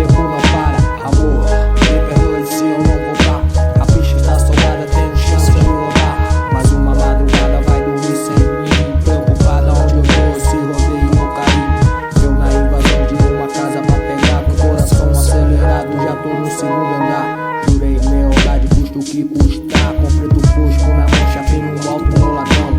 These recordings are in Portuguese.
tempo não para. Amor, me perdoe se eu não voltar. A pista está soldada, tenho chance de rodar. Mais uma madrugada vai dormir sem mim, preocupada onde eu vou, se rodeio ou cair. Eu na invasão de uma casa pra pegar, com o coração acelerado, já tô no segundo andar. Jurei lealdade, custa o que custar. Com preto fosco na mão, chapei no alto no ladrão.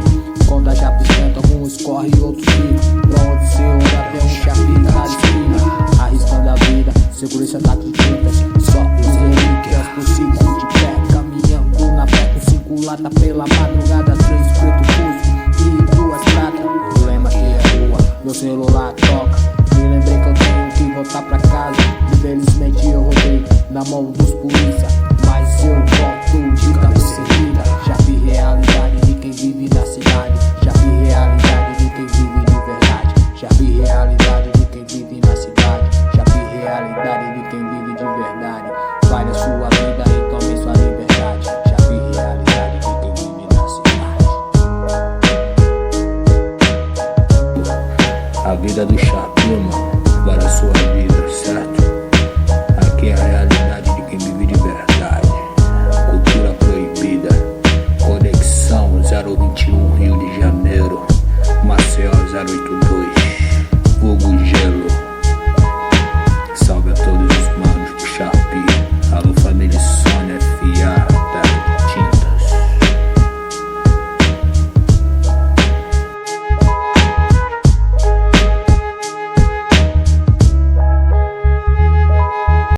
Quando a chapa esquenta, alguns corre e outros ficam. Pra onde se olha, tem um chapi na esquina. Arriscando a vida, segurança tá com tintas. Só os relíquias por sigo de pé. Caminhando na pé com 5 lata pela madrugada. 3 preto fusco e 2 prata. O lema que é rua, meu celular toca. Me lembrei que eu tenho que voltar pra casa. Infelizmente eu rodei na mão dos polícia, mas eu volto de cabeça erguida. Já vi realidade.